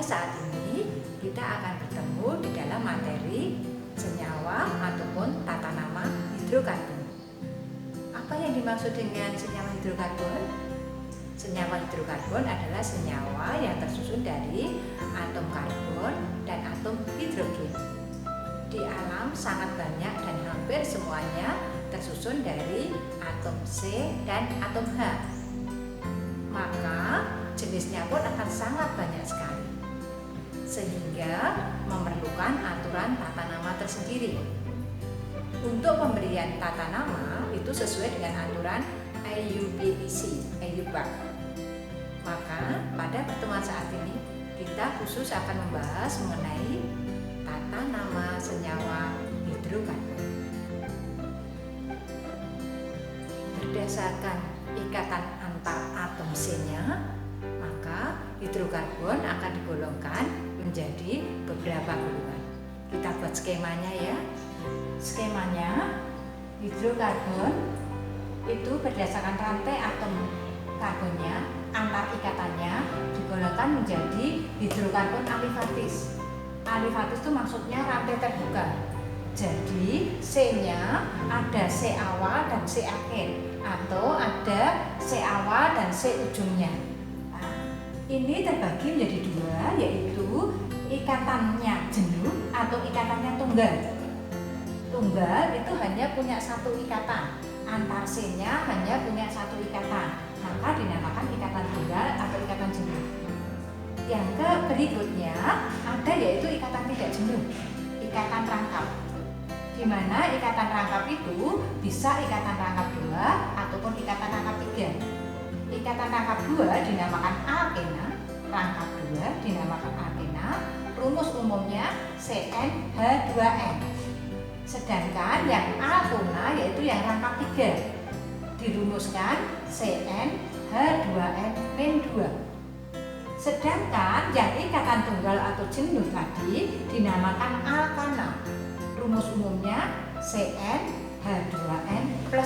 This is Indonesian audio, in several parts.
saat ini kita akan bertemu di dalam materi senyawa ataupun tata nama hidrokarbon. Apa yang dimaksud dengan senyawa hidrokarbon? Senyawa hidrokarbon adalah senyawa yang tersusun dari atom karbon dan atom hidrogen. Di alam sangat banyak dan hampir semuanya tersusun dari atom C dan atom H. Maka jenisnya pun akan sangat banyak sekali, sehingga memerlukan aturan tata nama tersendiri. Untuk pemberian tata nama itu sesuai dengan aturan IUPAC. Maka pada pertemuan saat ini kita khusus akan membahas mengenai tata nama senyawa hidrokarbon. Berdasarkan ikatan antar atom C-nya, maka hidrokarbon akan digolongkan menjadi beberapa golongan. Kita buat skemanya ya. Skemanya, hidrokarbon itu berdasarkan rantai atom karbonnya, antar ikatannya digolongkan menjadi hidrokarbon alifatis. Alifatis itu maksudnya rantai terbuka. Jadi C-nya ada C awal dan C akhir, atau ada C awal dan C ujungnya. Nah, ini terbagi menjadi dua, yaitu ikatannya jenuh atau ikatannya tunggal. Tunggal itu hanya punya satu ikatan, antar C-nya hanya punya satu ikatan, maka dinamakan ikatan tunggal atau ikatan jenuh. Yang berikutnya ada yaitu ikatan tidak jenuh, ikatan rangkap. Di mana ikatan rangkap itu bisa ikatan rangkap 2 ataupun ikatan rangkap 3. Ikatan rangkap 2 dinamakan alkena, rangkap 2 dinamakan alkena, rumus umumnya CnH2n. Sedangkan yang alkena yaitu yang rangkap 3 dirumuskan CnH2n-2. Sedangkan yang ikatan tunggal atau jenuh tadi dinamakan alkana. Rumus umumnya CnH2n+2.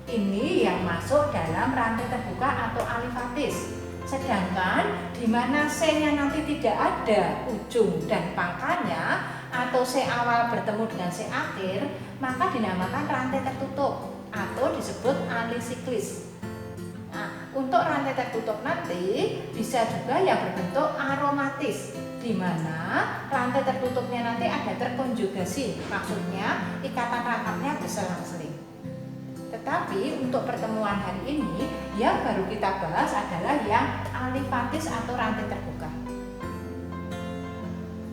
Ini yang masuk dalam rantai terbuka atau alifatis. Sedangkan di mana C-nya nanti tidak ada ujung dan pangkalnya, atau C awal bertemu dengan C akhir, maka dinamakan rantai tertutup atau disebut alisiklis. Nah, untuk rantai tertutup nanti bisa juga yang berbentuk aromatis, di mana rantai tertutupnya nanti ada terkonjugasi, maksudnya ikatan rangkapnya berselang-seling. Tetapi untuk pertemuan hari ini yang baru kita bahas adalah yang alifatis atau rantai terbuka.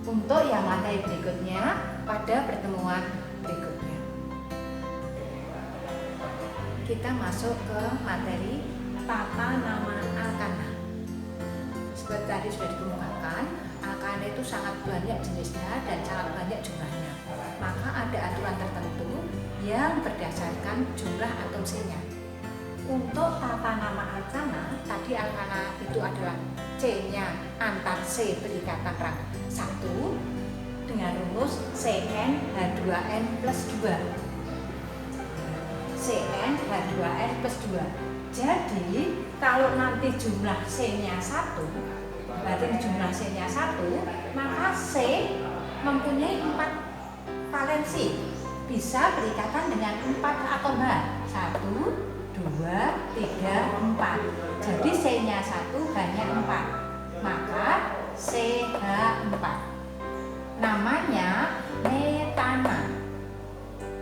Untuk yang materi berikutnya pada pertemuan berikutnya. Kita masuk ke materi tata nama alkana. Seperti tadi sudah dikemukakan, alkana itu sangat banyak jenisnya dan sangat banyak jumlahnya. Maka ada aturan tertentu yang berdasarkan jumlah atom C-nya. Untuk tata nama alkana, tadi alkana itu adalah C-nya antar C berikatan rangkap 1 dengan rumus CnH2n+2. CnH2n+2. Jadi kalau nanti jumlah C-nya 1, berarti jumlah C-nya 1, maka C mempunyai 4 valensi, bisa berikatan dengan 4 atom H. 1, 2, 3, 4. Jadi C-nya 1 hanya 4, maka CH4. Namanya metana.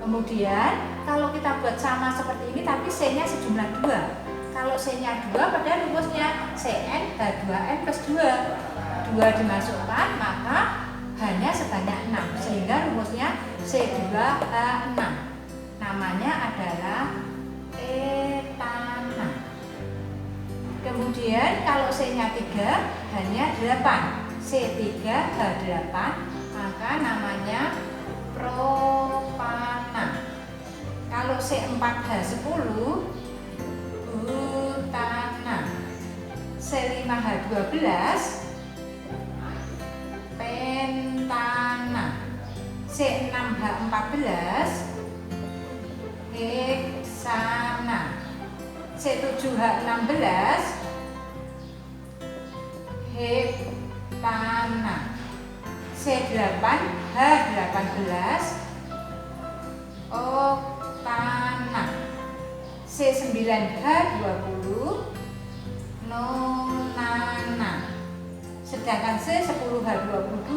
Kemudian kalau kita buat sama seperti ini tapi C-nya sejumlah 2. Kalau C-nya 2 pada rumusnya CnH2n+2. 2 dimasukkan maka hanya sebanyak 6, sehingga rumusnya C2H6. Namanya adalah etana. Kemudian kalau C-nya 3 hanya 8, C3H8, maka namanya propana. Kalau C4H10 butana. C5H12 pentana. C6H14 heksana. C7H16 heptana. tanah. C8 H18 tanah. C9 H20 nonana. Sedangkan C10 H22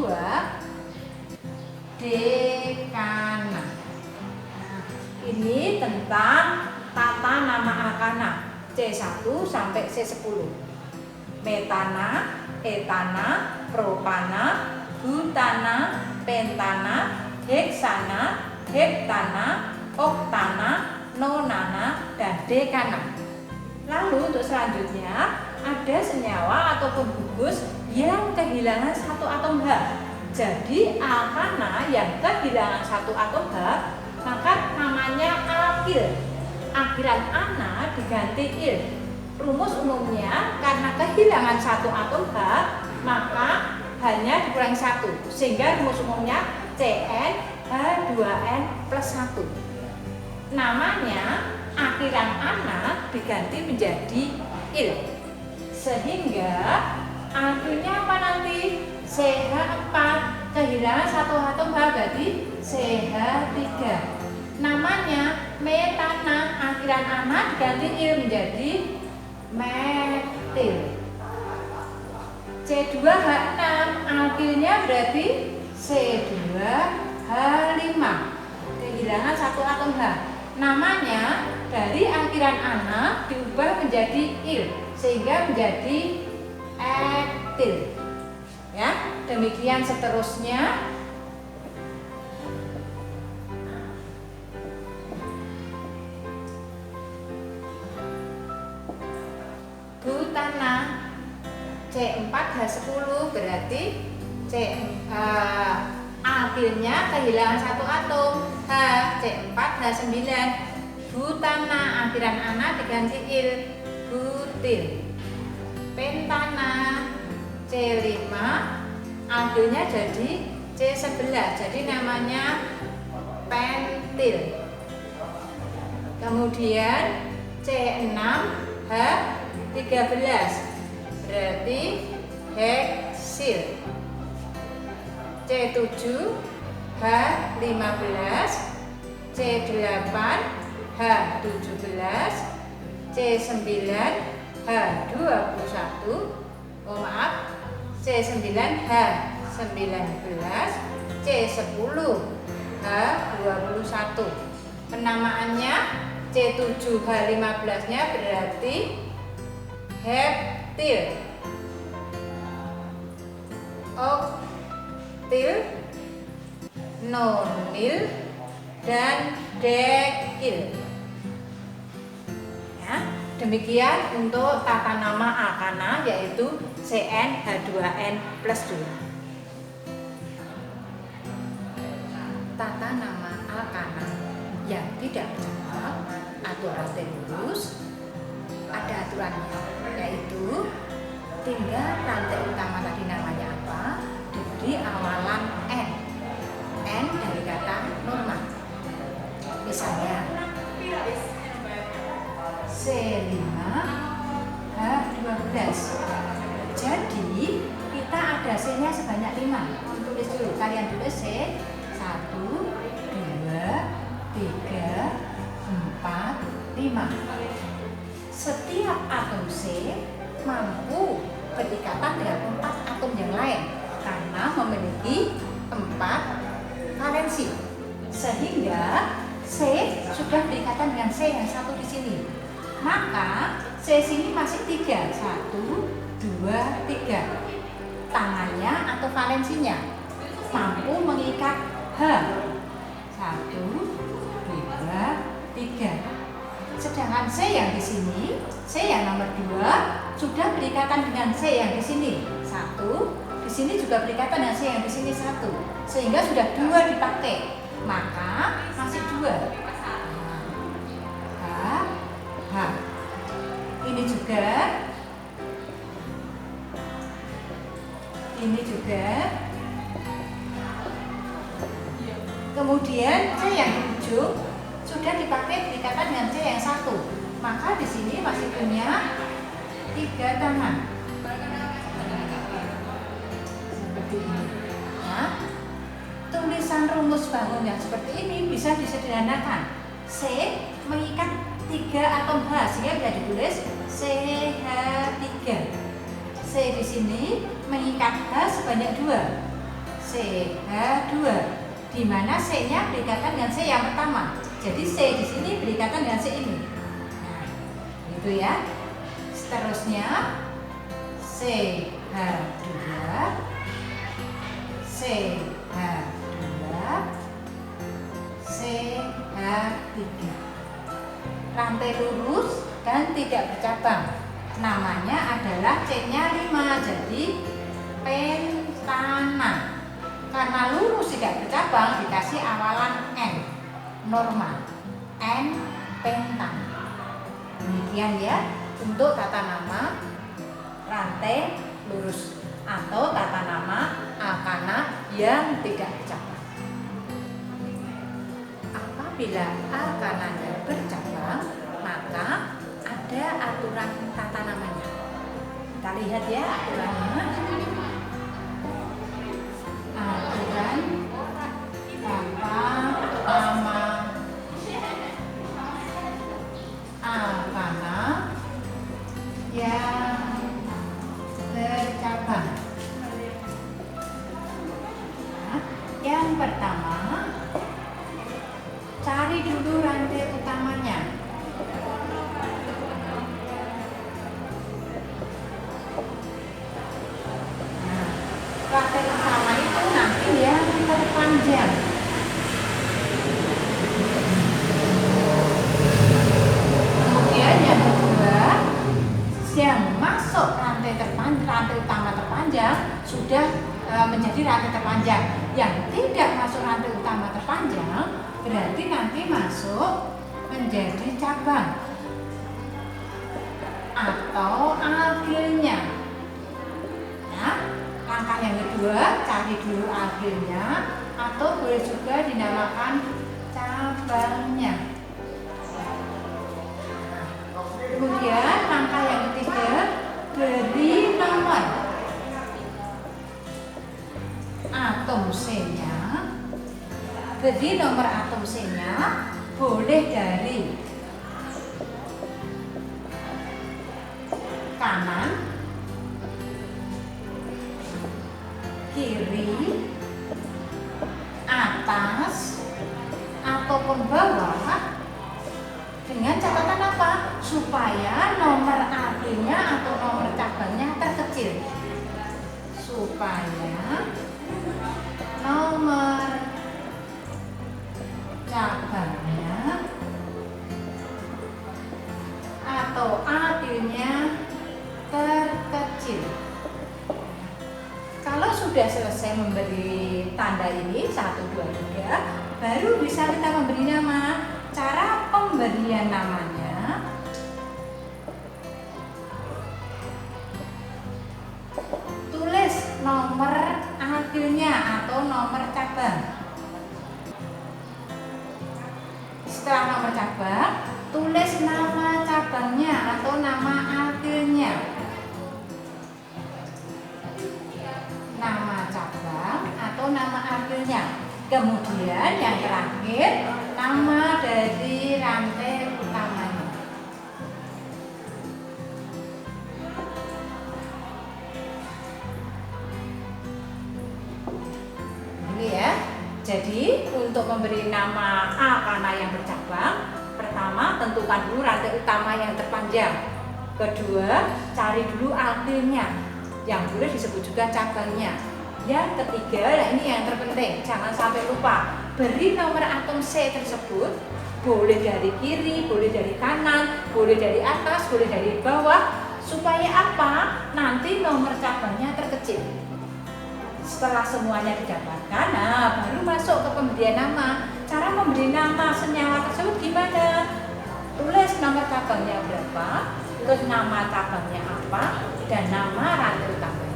dekana. Nah, ini tentang tata nama akana C1 sampai C10. Metana, etana, propana, butana, pentana, heksana, heptana, oktana, nonana, dan dekana. Lalu untuk selanjutnya ada senyawa ataupun gugus yang kehilangan satu atom H. Jadi alkana yang kehilangan satu atom H maka namanya alkil. Akhiran ana diganti il. Rumus umumnya karena kehilangan satu atom H maka hanya dikurangi satu, sehingga rumus umumnya Cn H2n plus 1. Namanya akhiran ana diganti menjadi il, sehingga akhirnya apa nanti? CH4, kehilangan satu atom H berarti CH3. Namanya metana, akhiran ana diganti il menjadi metil. C2H6, alkilnya berarti C2H5, kehilangan satu atom H. Namanya dari akhiran ana diubah menjadi il sehingga menjadi etil. Ya, demikian seterusnya. Butana C4H10 berarti alkilnya kehilangan satu atom H, C4H9. Butana akhiran ana diganti il, butil. Pentana C5 alkilnya jadi C11, jadi namanya pentil. Kemudian C6 H13 berarti heksil. C7 H15, C8 H17, C9 H21, C9 H19, C10 H21. Penamaannya C7 H15 nya berarti heptil, oktil, nonil, dan dekil. Ya, demikian untuk tata nama alkana yaitu CnH2n plus 2. Tata nama alkana yang tidak bercabang atau rantai lurus ada aturannya, yaitu tinggal rantai utama tadi namanya apa, diberi awalan n dari kata normal. Misalnya C5 H12. Jadi kita ada C-nya sebanyak 5. Tulis dulu, kalian tulis C 1, 2, 3, 4, 5. Setiap atom C mampu berikatan dengan 4 atom yang lain karena memiliki 4 valensi. Sehingga C sudah berikatan dengan C yang satu di sini. Maka C sini masih 3, 1, 2, 3. Tangannya atau valensinya mampu mengikat H 1, 2, 3. Sedangkan C yang di sini, C yang nomor 2 sudah berikatan dengan C yang di sini 1. Di sini juga berikatan dengan C yang di sini 1. Sehingga sudah 2 dipakai. Maka masih 2. H. Ini juga. Kemudian C yang di ujung sudah dipakai berikatan dengan C yang 1. Maka di sini masih punya 3 tangan. penulisan rumus bangun yang seperti ini bisa disederhanakan. C mengikat 3 atom H sehingga bisa ditulis CH3. C di sini mengikat H sebanyak 2, CH2, di mana C-nya berikatan dengan C yang pertama. Jadi C di sini berikatan dengan C ini. Nah, gitu ya. Seterusnya CH2, CH2, CH3. Rantai lurus dan tidak bercabang. Namanya adalah C-nya 5, jadi pentana. Karena lurus tidak bercabang dikasih awalan N, normal, N pentana. Demikian ya untuk tata nama rantai lurus atau tata nama alkana yang tidak bercabang. Apabila alkananya bercabang, maka ada aturan tata namanya. Kita lihat ya aturannya. Aturan tata nama alkana yang bercabang. Nah, yang pertama, cari dulu rantai utamanya. Rantai utama itu nanti yang terpanjang. Kemudian yang kedua, yang masuk rantai utama terpanjang sudah menjadi rantai terpanjang. Yang tidak masuk rantai utama terpanjang berarti nanti masuk menjadi cabang atau alkilnya. Langkah yang kedua, cari dulu alkilnya atau boleh juga dinamakan cabangnya. Kemudian langkah yang ketiga, beri nomor atom C-nya. Beri nomor atom C-nya boleh dari kanan, kiri, atas, ataupun bawah, dengan catatan apa? Supaya nomor alkilnya atau nomor cabangnya terkecil. Supaya nomor cabangnya atau alkilnya terkecil. Kalau sudah selesai memberi tanda ini 1, 2, 3, baru bisa kita memberi nama. Cara pemberian namanya, tulis nomor alkilnya atau nomor cabang. Setelah nomor cabang, tulis nama cabangnya atau nama alkilnya. Nama cabang atau nama alkilnya. Kemudian yang terakhir, nama dari rantai utamanya. Ini ya. Jadi untuk memberi nama alkana yang bercabang, pertama tentukan dulu rantai utama yang terpanjang. Kedua, cari dulu alkilnya, yang boleh disebut juga cabangnya. Yang ketiga, nah ini yang terpenting, jangan sampai lupa, beri nomor atom C tersebut boleh dari kiri, boleh dari kanan, boleh dari atas, boleh dari bawah. Supaya apa? Nanti nomor cabangnya terkecil. Setelah semuanya didapatkan, nah baru masuk ke pemberian nama. Cara memberi nama senyawa tersebut gimana? Tulis nomor cabangnya berapa, terus nama cabangnya apa, dan nama rantai utamanya.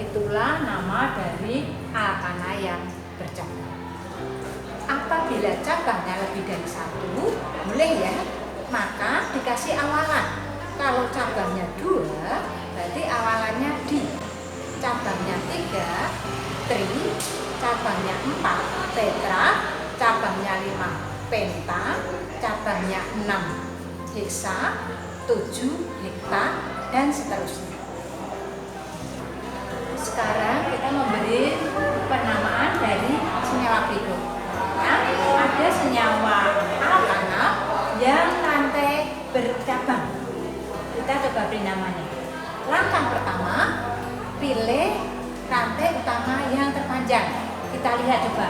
Itulah nama dari alkana yang bercabang. Apabila cabangnya lebih dari 1, boleh ya, maka dikasih awalan. Kalau cabangnya 2, berarti awalannya di. Cabangnya 3, tri. cabangnya 4 tetra, cabangnya 5 penta, cabangnya 6 heksa, 7 hekta, dan seterusnya. Sekarang kita memberi penamaan dari senyawa berikut. Ada senyawa alkanal yang rantai bercabang. Kita coba beri namanya. Langkah pertama, pilih rantai utama yang terpanjang. Kita lihat coba.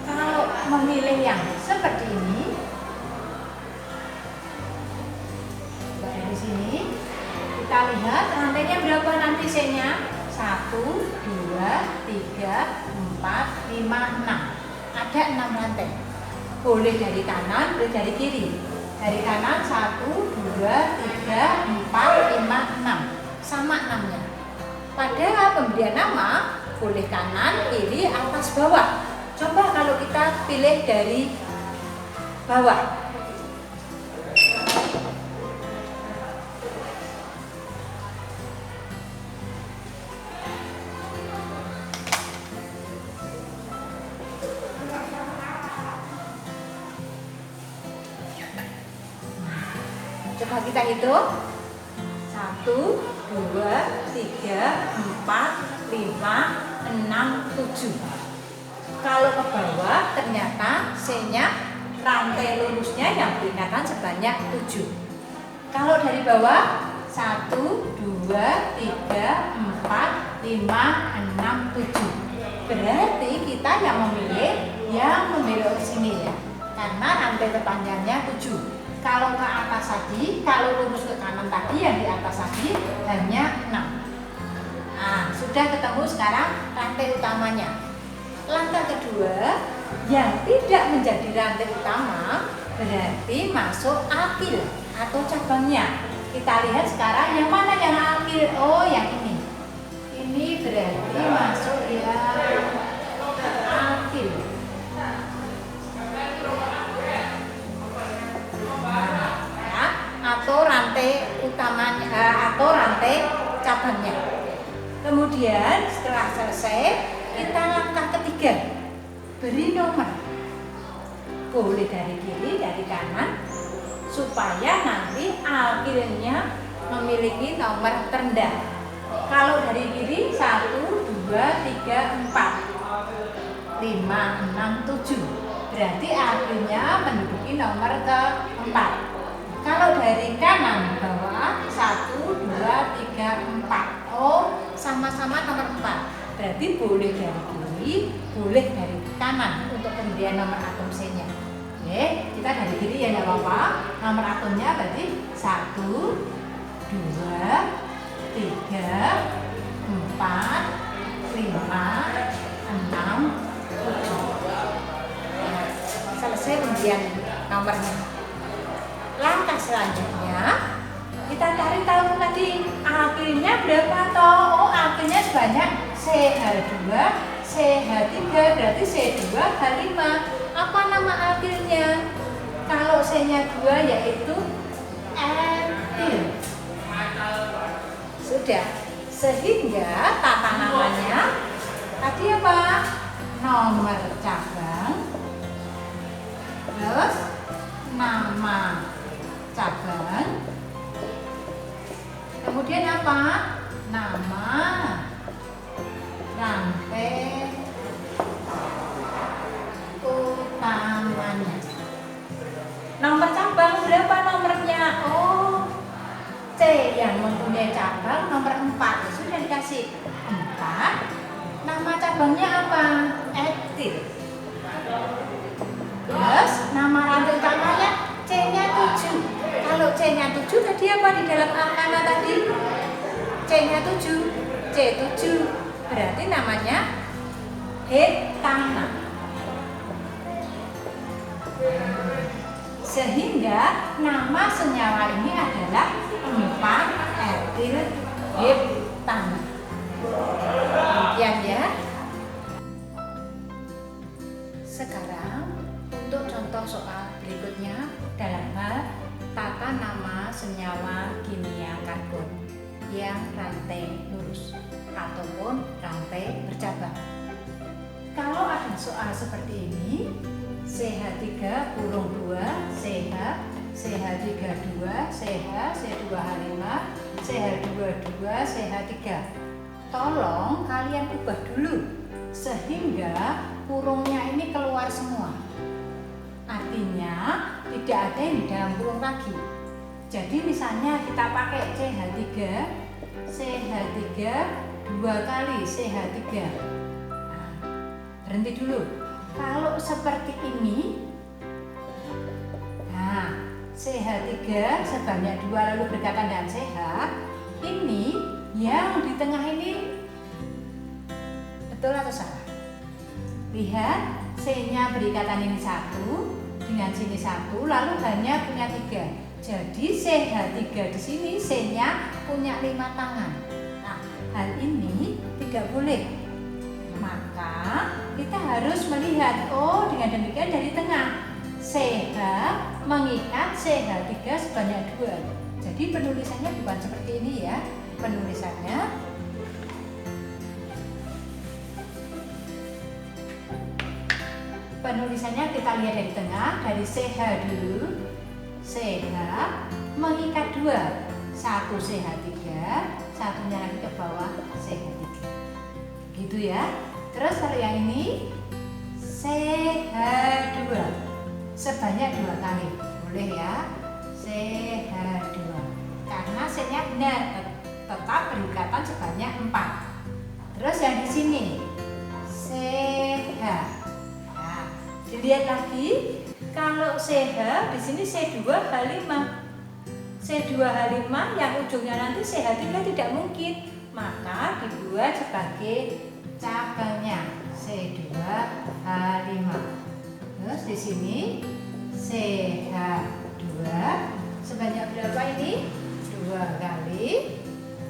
Kalau memilih yang seperti ini, coba dari sini, kita lihat rantainya berapa nanti C-nya? 1, 2, 3, 4, 5, 6. Ada 6 rantai. Boleh dari kanan, boleh dari kiri. Dari kanan 1, 2, 3, 4, 5, 6. Sama 6-nya. Pada pemberian nama, boleh kanan, kiri, atas, bawah. Coba kalau kita pilih dari bawah. Coba kita hitung. 1, 2, 3, 4, 5, 6, 7. Kalau ke bawah ternyata C-nya rantai lurusnya yang peringatan sebanyak 7. Kalau dari bawah 1, 2, 3, 4, 5, 6, 7. Berarti kita yang memilih yang membelok ke sini ya. Karena rantai terpanjangnya 7. Kalau ke atas tadi, kalau lurus ke kanan tadi yang di atas tadi hanya 6. Nah, sudah ketemu sekarang rantai utamanya. Langkah kedua, yang tidak menjadi rantai utama berarti masuk akil atau cabangnya. Kita lihat sekarang yang mana yang akil? Oh, yang ini. Ini berarti masuk yang akil. Atau rantai utamanya atau rantai cabangnya. Kemudian setelah selesai, kita langkah ketiga, beri nomor. Boleh dari kiri, dari kanan, supaya nanti akhirnya memiliki nomor terendah. Kalau dari kiri 1, 2, 3, 4, 5, 6, 7. Berarti akhirnya menduduki nomor keempat. Kalau dari kanan bawah 1, 2, 3, 4. Oh, sama-sama nomor 4. Berarti boleh dari kiri, boleh dari kanan untuk pemberian nomor atom C-nya. Oke, kita dari kiri ya nggak apa-apa. Nomor atomnya berarti 1, 2, 3, 4, 5, 6, 7. Nah, selesai pemberian nomornya. Langkah selanjutnya kita cari tahu tadi akhirnya berapa toh? Oh, akhirnya sebanyak CH2, CH3, berarti C2H5. Apa nama akhirnya? Kalau C-nya 2 yaitu etil. Sudah. Sehingga tata namanya tadi apa? Nomor cabang, terus nama cabang, kemudian apa? Nama rantai utamanya. Nomor cabang berapa nomornya? Oh, C yang mempunyai cabang nomor 4. Sudah dikasih 4. Nama cabangnya apa? Etil. Terus nama rantai utamanya C-nya 7. Kalau C-nya 7 tadi apa di dalam alkana tadi? C-nya 7. C7. Berarti namanya hektana. Sehingga nama senyawa ini adalah 4-etil heptana. Demikian ya. Sekarang untuk contoh soal berikutnya dalam hal tata nama senyawa kimia karbon yang rantai lurus ataupun rantai bercabang. Kalau ada soal seperti ini, CH3 kurung 2, CH, CH3 2, CH, C2H5, CH2 2, CH3. Tolong kalian ubah dulu sehingga kurungnya ini keluar semua. Artinya tidak ada yang di dalam kurung lagi. Jadi misalnya kita pakai CH3, CH3 2 kali CH3. Nah, berhenti dulu. Kalau seperti ini, nah CH3 sebanyak 2 lalu berkaitan dengan CH, ini yang di tengah ini betul atau salah? Lihat, C-nya berikatan ini 1 dengan sini 1, lalu hanya punya 3. Jadi CH3 di sini C-nya punya 5 tangan. Nah, hal ini tidak boleh. Maka kita harus melihat, oh dengan demikian dari tengah CH mengikat CH3 sebanyak 2. Jadi penulisannya bukan seperti ini ya. Penulisannya kita lihat dari tengah, dari CH dulu. CH mengikat 2, 1 CH3, satunya lagi ke bawah CH3. Gitu ya. Terus kalau yang ini CH2 sebanyak 2 kali. Boleh ya. CH2. Karena C-nya benar, tetap berikatan sebanyak 4. Terus yang di sini CH. Nah, dilihat lagi. Kalau CH di sini C2H5. C2H5 yang ujungnya nanti CH3 tidak mungkin. Maka dibuat sebagai cabangnya C2H5. Terus di sini CH2 sebanyak berapa ini? 2 kali.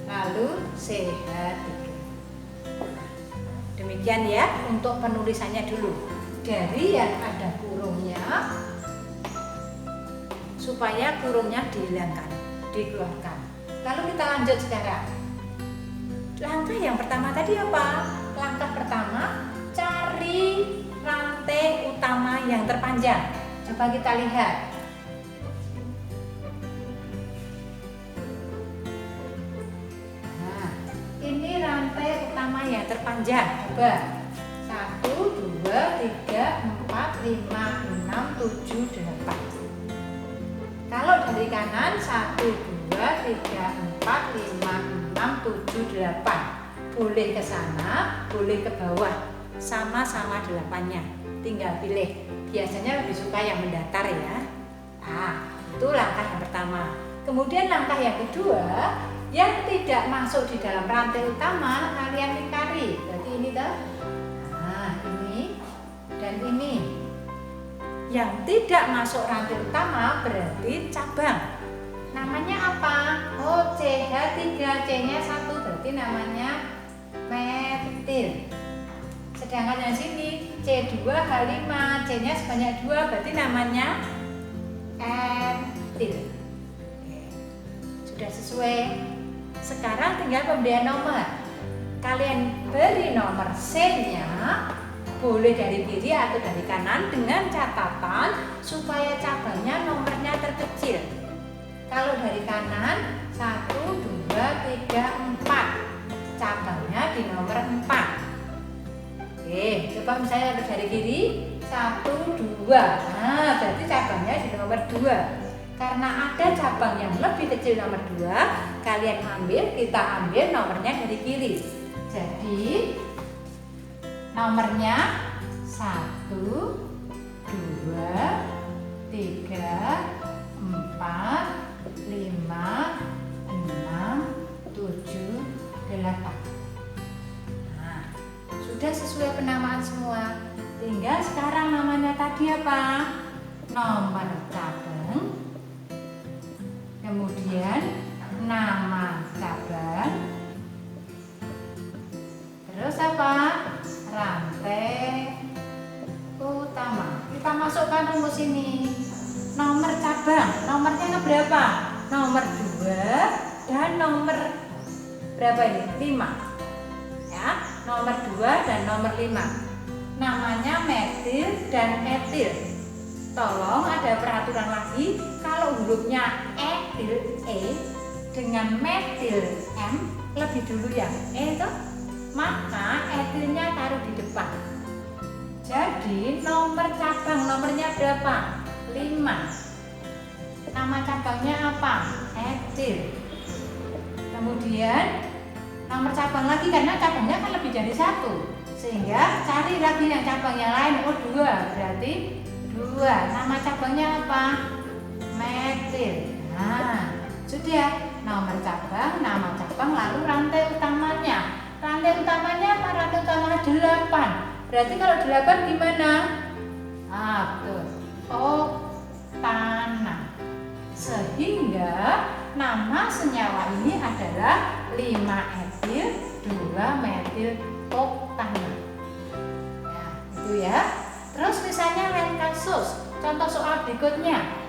Lalu CH3. Demikian ya untuk penulisannya dulu. Dari yang ada kurungnya, supaya kurungnya dihilangkan, dikeluarkan. Lalu kita lanjut sekarang. Langkah yang pertama tadi apa? Langkah pertama, cari rantai utama yang terpanjang. Coba kita lihat. Nah, ini rantai utama yang terpanjang. Coba. 1, 2, 3, 4, 5, 6, 7, 8. Kalau dari kanan 1, 2, 3, 4, 5, 6, 7, 8. Boleh ke sana, boleh ke bawah. Sama-sama 8-nya. Tinggal pilih. Biasanya lebih suka yang mendatar ya. Nah, itu langkah yang pertama. Kemudian langkah yang kedua, yang tidak masuk di dalam rantai utama, kalian lingkari. Berarti ini tuh. Ini dan ini. Yang tidak masuk rantai utama berarti cabang. Namanya apa? Oh, CH3, C-nya 1 berarti namanya metil. Sedangkan yang sini C2H5, C-nya sebanyak 2 berarti namanya etil. Sudah sesuai. Sekarang tinggal pemberian nomor. Kalian beri nomor C-nya boleh dari kiri atau dari kanan dengan catatan supaya cabangnya nomornya terkecil. Kalau dari kanan 1, 2, 3, 4. Cabangnya di nomor 4. Oke, coba misalnya dari kiri 1, 2. Nah, berarti cabangnya di nomor 2. Karena ada cabang yang lebih kecil nomor 2, kita ambil nomornya dari kiri. Jadi nomornya 1, 2, 3, 4, 5, 6, 7, 8. Nah, sudah sesuai penamaan semua. Tinggal sekarang namanya tadi apa? Nomor cabang. Kemudian nama cabang. Terus apa? Rantai utama. Kita masukkan rumus ini. Nomor cabang, nomornya berapa? Nomor 2 dan nomor berapa ini? 5. Ya, nomor 2 dan nomor 5. namanya metil dan etil. Tolong ada peraturan lagi, kalau hurufnya etil E dengan metil M lebih dulu ya itu, maka etilnya taruh di depan. Jadi nomor cabang, nomornya berapa? 5. Nama cabangnya apa? Etil. Kemudian nomor cabang lagi, karena cabangnya kan lebih dari 1, sehingga cari lagi yang cabang yang lain. Oh 2, berarti 2. Nama cabangnya apa? Metil. Nah, sudah. Nomor cabang, nama cabang, lalu rantai utamanya. Rantai utamanya apa? Rantai utamanya 8. Berarti kalau 8 gimana? Betul. Oh, tanah. Sehingga nama senyawa ini adalah 5 etil 2 metil oktanat. Nah, itu ya. Terus misalnya lain kasus, contoh soal berikutnya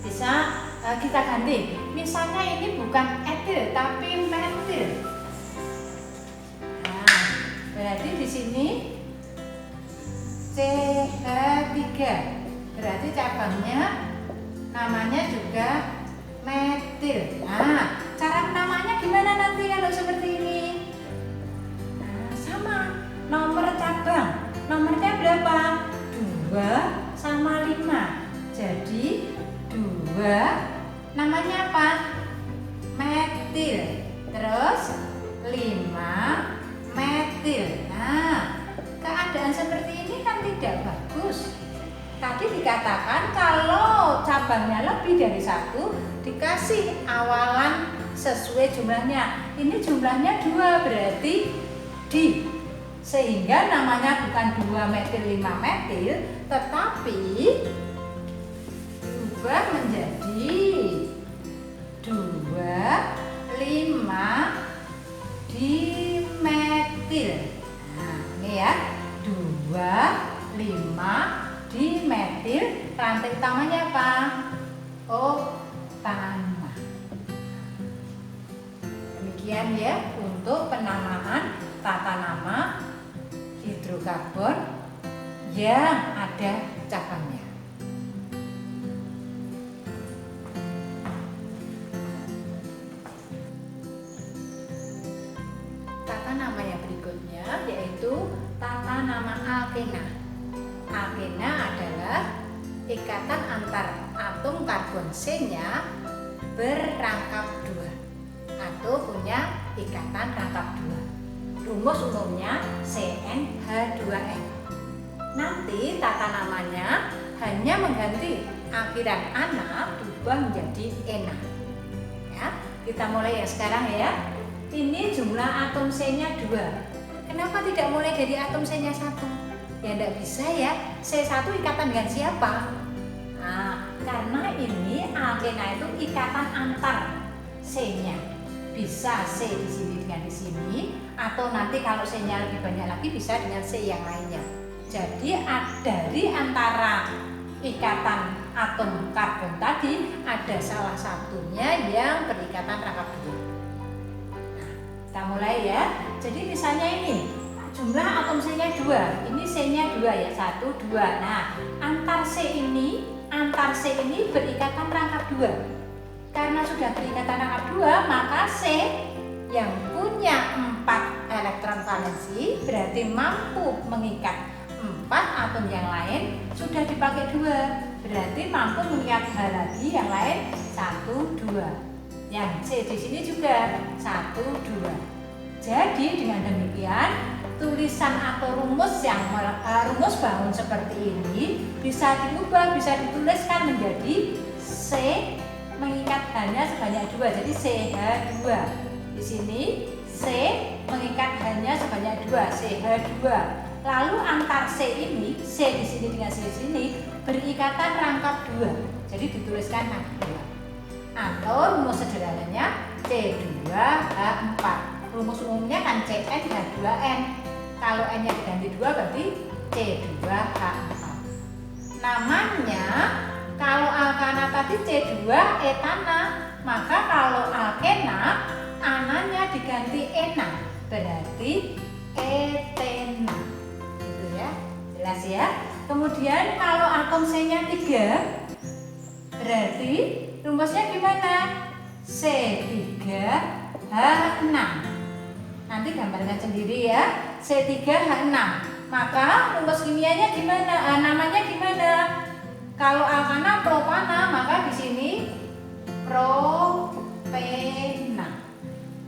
bisa kita ganti. Misalnya ini bukan etil tapi metil. Nah, berarti di sini CH3. Berarti cabangnya namanya juga metil. Nah, cara namanya gimana nanti kalau seperti ini? Nah, sama. Nomor cabang. Nomornya berapa? 2 sama 5. Jadi 2 namanya apa? Metil. Terus 5 metil. Nah, keadaan seperti ini kan tidak bagus. Tadi dikatakan kalau cabangnya lebih dari 1 dikasih awalan sesuai jumlahnya. Ini jumlahnya 2, berarti di. Sehingga namanya bukan 2 metil 5 metil, tetapi berubah menjadi 2 5 dimetil. Nah, ini ya, 2 5 dimetil. Rantai utamanya apa? Oh, tanah. Demikian ya untuk penamaan tata nama hidrokarbon yang ada cabangnya. Tata nama yang berikutnya yaitu tata nama alkena. Alkena adalah ikatan antar atom karbon C-nya berrangkap 2 atau punya ikatan rangkap 2. Rumus umumnya CnH2n. Nanti tata namanya hanya mengganti akhiran ana berubah menjadi ena. Ya, kita mulai yang sekarang ya. Ini jumlah atom C-nya 2. Kenapa tidak mulai dari atom C-nya 1? Ya tidak bisa ya. C1 ikatan dengan siapa? Nah, karena ini alkena itu ikatan antar C-nya. Bisa C di sini dengan di sini, atau nanti kalau C-nya lebih banyak lagi bisa dengan C yang lainnya. Jadi dari antara ikatan atom karbon tadi ada salah satunya yang berikatan rangkap 2. Nah, kita mulai ya. Jadi misalnya ini jumlah atom C-nya 2, ini C-nya 2 ya, 1, 2. Nah, antar C ini berikatan rangkap 2. Karena sudah berikatan rangkap 2, maka C yang punya 4 elektron valensi berarti mampu mengikat 4 atom yang lain, sudah dipakai 2. Berarti mampu mengikat H lagi yang lain 1, 2. Yang C di sini juga 1, 2. Jadi dengan demikian tulisan atau rumus rumus bangun seperti ini bisa diubah, bisa dituliskan menjadi C mengikat hanya sebanyak 2, jadi CH2. Di sini C mengikat hanya sebanyak 2, CH2. Lalu antar C ini, C di sini dengan C di sini berikatan rangkap 2. Jadi dituliskan rangkap 2. Atau rumus sederhananya C2H4. Rumus umumnya kan CnH2n. Kalau n-nya diganti 2 berarti C2H4. Namanya kalau alkana tadi C2 etana, maka kalau alkena ananya diganti ena, berarti etena. Gitu Kemudian kalau atom C-nya 3, berarti rumusnya gimana? C3H6. Nanti gambarkan sendiri ya. C3H6. Maka rumus kimianya gimana? Namanya gimana? Kalau alkana propana, maka di sini propena.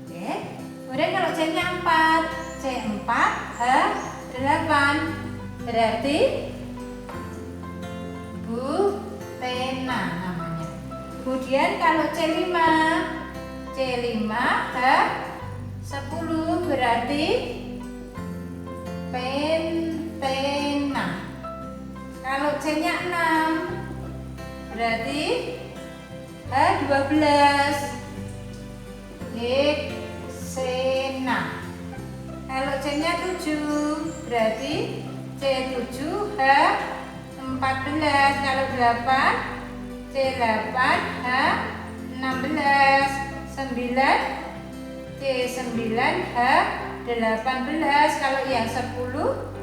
Oke. Kemudian kalau C-nya 4, C4H8. Berarti butena namanya. Kemudian kalau C5, C5H10 berarti pentena. Kalau C-nya 6 berarti H12 heksena. Kalau C-nya 7 berarti C7H14. Kalau 8 C8H16. 9 C9H18. Kalau yang 10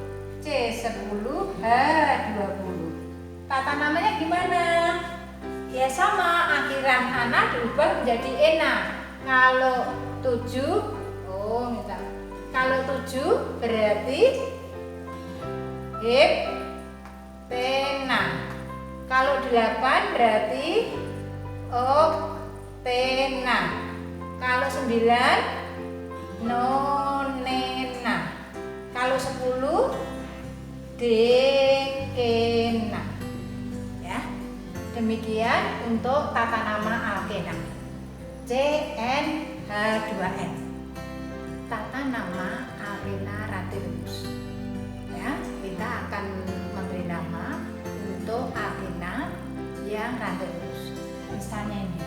C10H20. Tata namanya gimana? Ya sama, akhiran ana diubah menjadi ena. Kalau 7, kalau 7 berarti heptena. Kalau 8 berarti oktena. Kalau 9 nonena. Kalau 10 dekena. Ya. Demikian untuk tata nama alkena. CnH2n. Tata nama alkena radius. Ya, kita akan memberi nama untuk alkena yang radius. Misalnya ini.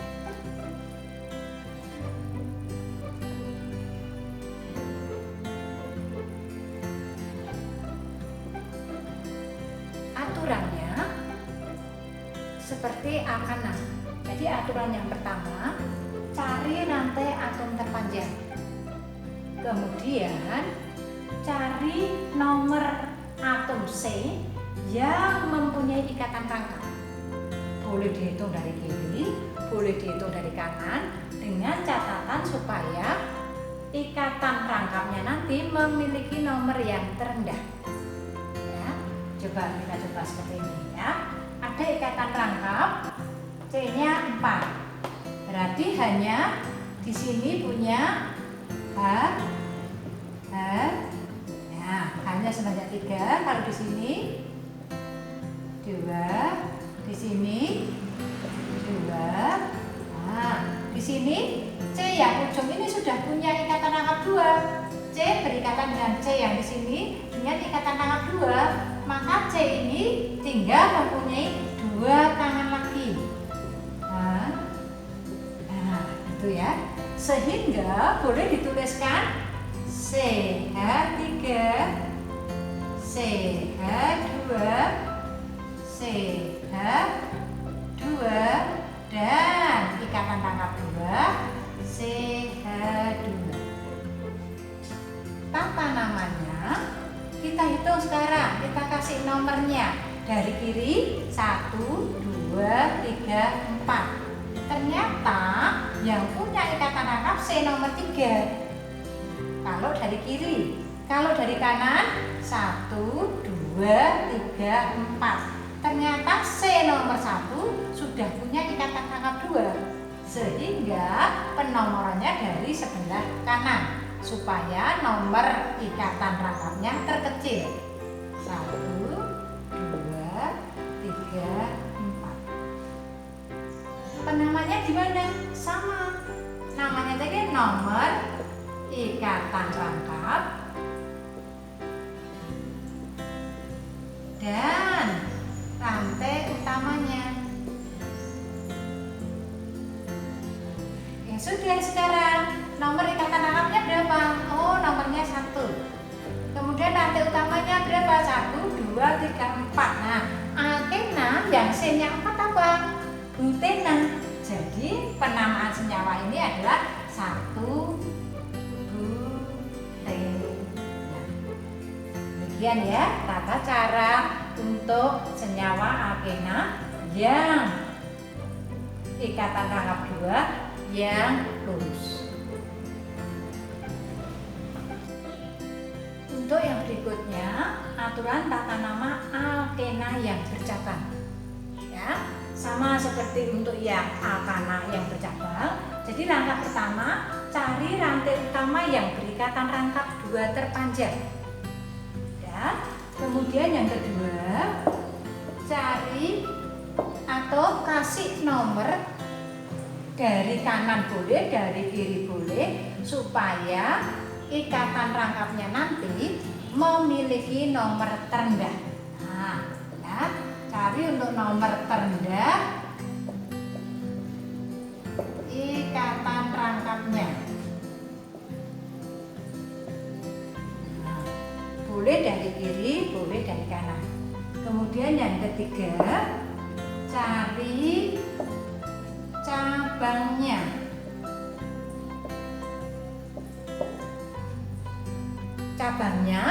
Aturannya seperti alkana. Jadi aturan yang pertama, cari rantai atom terpanjang. Kemudian cari nomor atom C yang mempunyai ikatan rangkap. Boleh dihitung dari kiri, boleh dihitung dari kanan, dengan catatan supaya ikatan rangkapnya nanti memiliki nomor yang terendah. Ya, kita coba seperti ini ya. Ada ikatan rangkap C-nya 4. Berarti hanya di sini punya H. Nah, hanya sebanyak 3. Kalau di sini 2, di sini 2. Nah, di sini C yang ujung ini sudah punya ikatan rangkap 2. C berikatan dengan C yang di sini dengan ikatan rangkap 2. Maka C ini tinggal mempunyai 2 tangan lagi. Nah, itu ya. Sehingga boleh dituliskan CH3, CH2, CH2 dan ikatan rangkap 2 CH2. Tata namanya kita hitung sekarang, kita kasih nomornya dari kiri 1, 2, 3, 4. Ternyata yang punya ikatan rangkap C nomor 3. Kalau dari kiri, kalau dari kanan 1, 2, 3, 4. Ternyata C nomor 1 sudah punya ikatan rangkap 2. Sehingga penomorannya dari sebelah kanan supaya nomor ikatan rangkapnya terkecil. 1, 2, 3, 4. Penamanya gimana? Sama. Namanya tadi nomor ikatan rangkap dan rantai utamanya. Ya sudah, sekarang nomor ikatan rangkapnya berapa? Oh, nomornya 1. Kemudian rantai utamanya berapa? 1, 2, 3, 4. Nah, alkena yang C-nya 4 apa? Butena. Jadi penamaan senyawa ini adalah 1 butena. Demikian ya tata cara untuk senyawa alkena yang ikatan rangkap 2 yang lurus. Untuk yang berikutnya, aturan tata nama alkena yang bercabang. Ya, sama seperti untuk yang alkana yang bercabang. Jadi langkah pertama, cari rantai utama yang berikatan rangkap 2 terpanjang. Ya, kemudian yang kedua, cari atau kasih nomor dari kanan boleh, dari kiri boleh, supaya ikatan rangkapnya nanti memiliki nomor terendah. Nah, ya, cari untuk nomor terendah ikatan rangkapnya. Nah, boleh dari kiri, boleh dari kanan. Kemudian yang ketiga, cari cabangnya. Cabangnya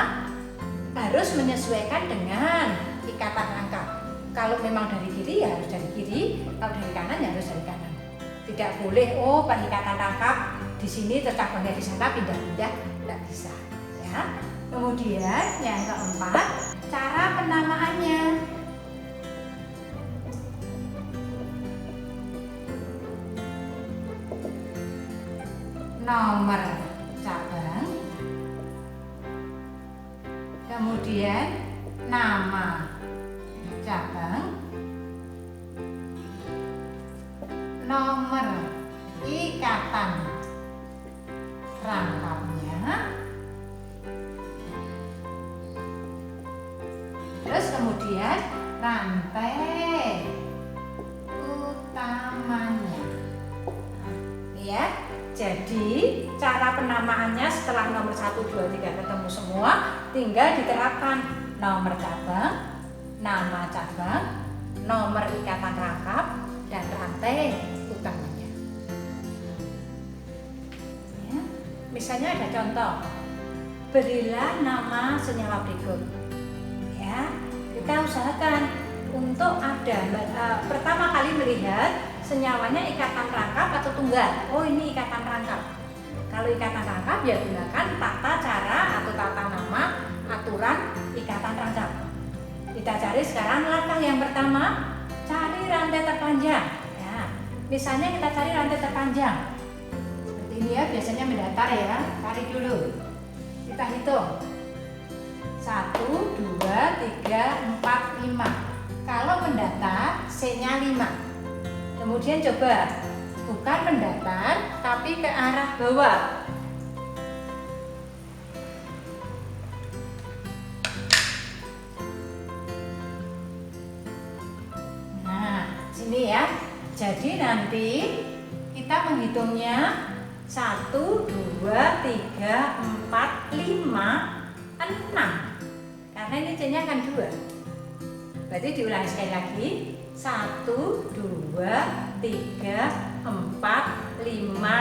harus menyesuaikan dengan ikatan rangkap. Kalau memang dari kiri ya harus dari kiri, kalau dari kanan ya harus dari kanan. Tidak boleh ikatan rangkap di sini terus cabangnya di sana pindah-pindah, tidak bisa. Ya. Kemudian yang keempat, cara penamaannya. Nomor cabang, kemudian nama cabang, nomor ikatan rangkapnya, terus kemudian rantai utamanya. Ya, jadi cara penamaannya setelah nomor 1, 2, 3 ketemu semua, tinggal diterapkan nomor cabang, nama cabang, nomor ikatan rangkap, dan rantai utamanya. Ya. Misalnya ada contoh, berilah nama senyawa berikut. Ya, kita usahakan untuk ada pertama kali melihat senyawanya ikatan rangkap atau tunggal. Oh, ini ikatan rangkap. Kalau ikatan rangkap ya gunakan tata cara atau tata nama aturan ikatan rangkap. Kita cari sekarang langkah yang pertama, cari rantai terpanjang. Ya, misalnya kita cari rantai terpanjang. Seperti ini ya, biasanya mendatar ya. Tarik dulu. Kita hitung. 1, 2, 3, 4, 5. Kalau mendatar, C-nya 5. Kemudian coba, bukan mendatar, tapi ke arah bawah. Nah, sini ya. Jadi nanti kita menghitungnya 1, 2, 3, 4, 5, 6. Karena ini C-nya kan 2. Berarti diulangi sekali lagi. 1, 2, 3, 4, 5,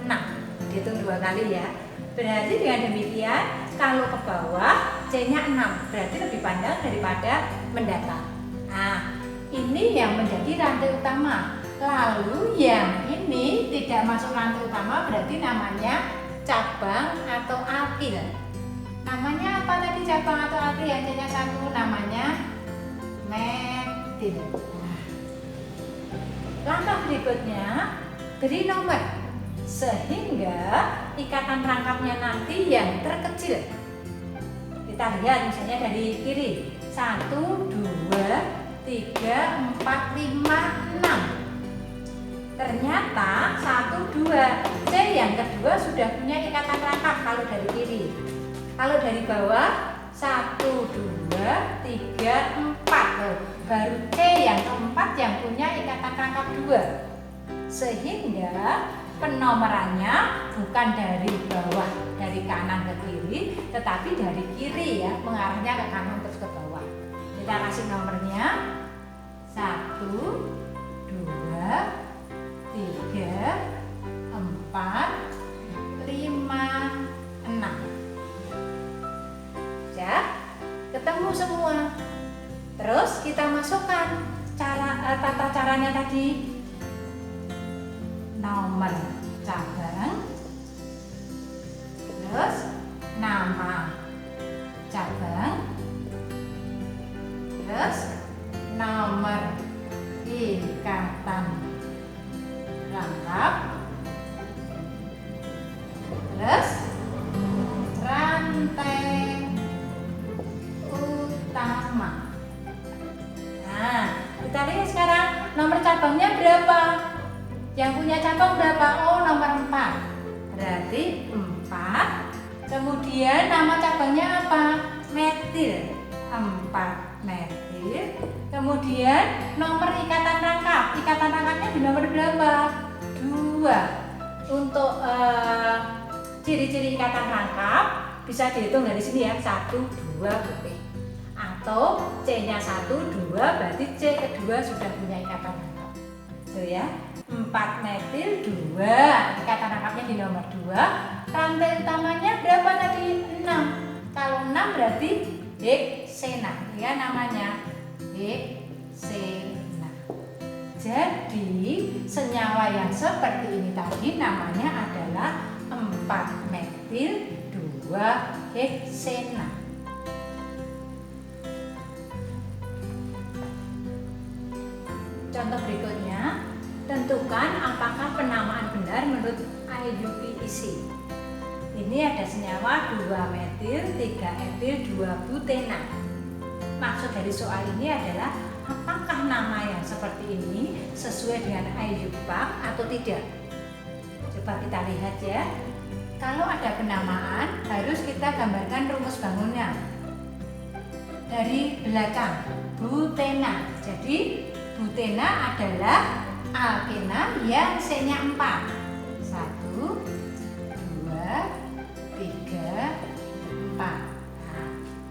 6. Dihitung 2 kali ya. Berarti dengan demikian kalau ke bawah C-nya 6. Berarti lebih panjang daripada mendatar. Nah, ini yang menjadi rantai utama. Lalu yang ini tidak masuk rantai utama, berarti namanya cabang atau alkil. Namanya apa tadi cabang atau alkil yang C-nya 1? Namanya metil. Langkah berikutnya, beri nomor sehingga ikatan rangkapnya nanti yang terkecil. Kita lihat misalnya dari kiri. 1, 2, 3, 4, 5, 6. Ternyata 1, 2. C yang kedua sudah punya ikatan rangkap kalau dari kiri. Kalau dari bawah 1, 2, 3, 4. Baru C yang keempat yang punya ikatan rangkap 2. Sehingga penomorannya bukan dari bawah, dari kanan ke kiri, tetapi dari kiri ya, mengarahnya ke kanan terus ke bawah. Kita kasih nomornya 1, 2, 3, 4, 5, 6. Ya, ketemu semua. gimana tadi? Nomor cabang, terus nama cabang, terus nomor ikatan rangkap, terus rantai utama. Nah, kita lihat sekarang nomor cabangnya berapa? Yang punya cabang berapa? Oh, nomor 4. Berarti 4. Kemudian nama cabangnya apa? Metil. 4 metil. Kemudian nomor ikatan rangkap. Ikatan rangkapnya di nomor berapa? 2. Untuk ciri-ciri ikatan rangkap bisa dihitung dari sini ya. 1, 2, B. Atau C-nya 1, 2, berarti C kedua sudah punya ikatan rangkap. Tuh ya. 4 metil 2. Ikatan rangkapnya di nomor 2. Rantai utamanya berapa tadi? 6. Kalau 6 berarti heksena. Ya namanya heksena. Jadi senyawa yang seperti ini tadi namanya adalah 4 metil 2 heksena. Contoh berikutnya, tentukan apakah penamaan benar menurut IUPAC. Ini ada senyawa 2 metil, 3 etil, 2 butena. Maksud dari soal ini adalah apakah nama yang seperti ini sesuai dengan IUPAC atau tidak. Coba kita lihat ya. Kalau ada penamaan harus kita gambarkan rumus bangunnya. Dari belakang, butena. Jadi butena adalah alkena yang C-nya 4. 1, 2, 3, 4. Nah,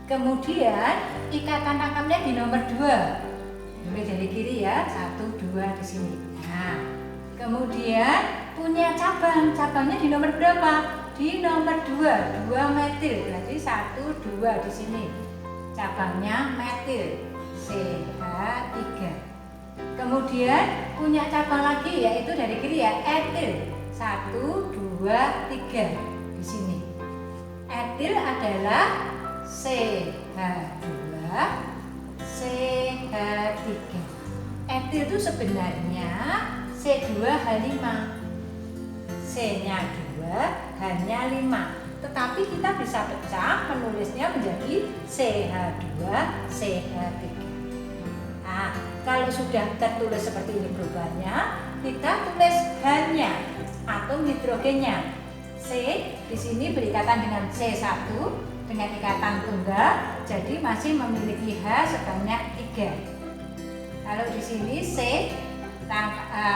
kemudian ikatan rangkapnya di nomor 2. Mulai dari kiri ya, 1, 2 di sini. Nah, kemudian punya cabang. Cabangnya di nomor berapa? Di nomor 2, 2 metil. Berarti 1, 2 di sini. Cabangnya metil, CH3. Kemudian punya cabang lagi yaitu dari kiri ya, etil. 1, 2, 3 di sini. Etil adalah CH2, CH3. Etil itu sebenarnya C2H5. C-nya 2, H-nya 5. Tetapi kita bisa pecah menulisnya menjadi CH2, CH3. Nah, kalau sudah tertulis seperti ini perubahannya, kita tulis H-nya atau hidrogennya. C di sini berikatan dengan C1 dengan ikatan tunggal, jadi masih memiliki H sebanyak 3. Kalau di sini C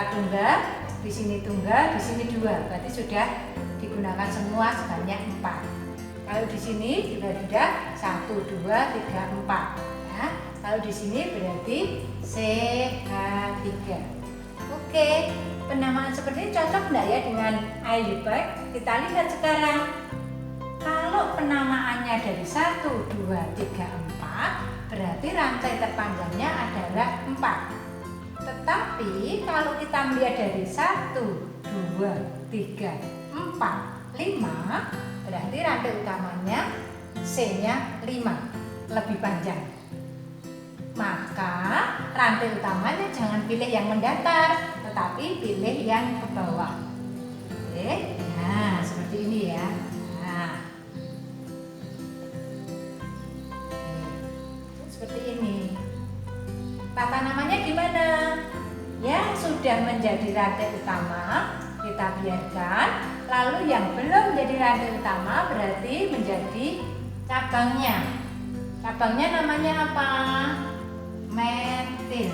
tunggal, di sini tunggal, di sini 2, berarti sudah digunakan semua sebanyak 4. Kalau di sini juga sudah 1, 2, 3, 4. Nah, kalau di sini berarti CH3. Oke, penamaan seperti ini cocok enggak ya dengan IUPAC? Kita lihat sekarang. Kalau penamaannya dari 1, 2, 3, 4, berarti rantai terpanjangnya adalah 4. Tetapi kalau kita melihat dari 1, 2, 3, 4, 5, berarti rantai utamanya C-nya 5, lebih panjang. Maka rantai utamanya jangan pilih yang mendatar, tetapi pilih yang ke bawah. Oke, nah seperti ini ya. Nah, seperti ini. Tata namanya gimana? Yang sudah menjadi rantai utama kita biarkan. Lalu yang belum menjadi rantai utama berarti menjadi cabangnya. Cabangnya namanya apa? Metil.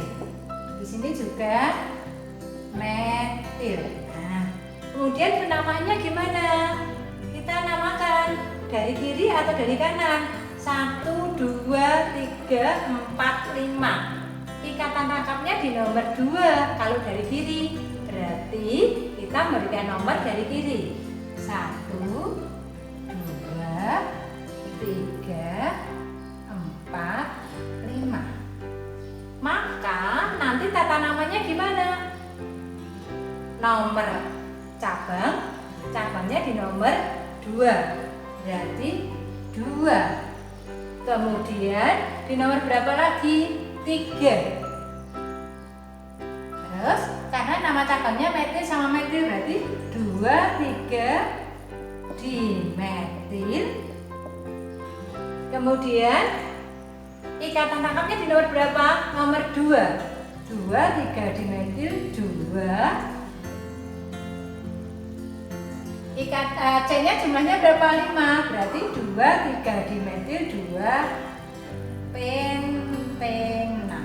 Di sini juga metil. Nah, kemudian penamaannya gimana? Kita namakan dari kiri atau dari kanan? 1, 2, 3, 4, 5. Ikatan rangkapnya di nomor 2 kalau dari kiri. Berarti kita memberikan nomor dari kiri. 1, 2, 3, 4, 5. Maka nanti tata namanya gimana? Nomor cabangnya di nomor 2, berarti 2. Kemudian di nomor berapa lagi? 3. Terus karena nama cabangnya metil sama metil, berarti 2, 3 dimetil. Kemudian ikatan tangkapnya di nomor berapa? Nomor 2. 2, 3 dimetil 2. C-nya jumlahnya berapa? 5. Berarti 2, 3 dimetil 2 pentena.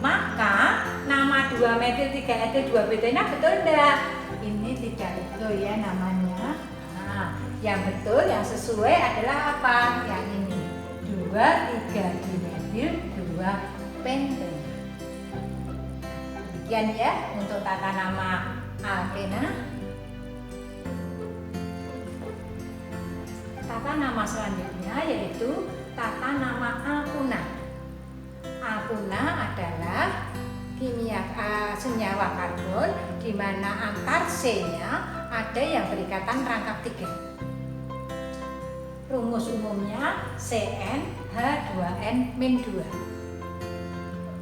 Maka nama 2 metil 3 etil 2 pentena betul enggak? Ini tidak betul ya namanya. Nah, yang betul, yang sesuai adalah apa? Yang ini. 2, 3 dimetil 2 pentena. Demikian ya untuk tata nama alkena. Tata nama selanjutnya yaitu tata nama alkuna. Alkuna adalah senyawa karbon di mana antar C-nya ada yang berikatan rangkap 3. Rumus umumnya CnH2n-2.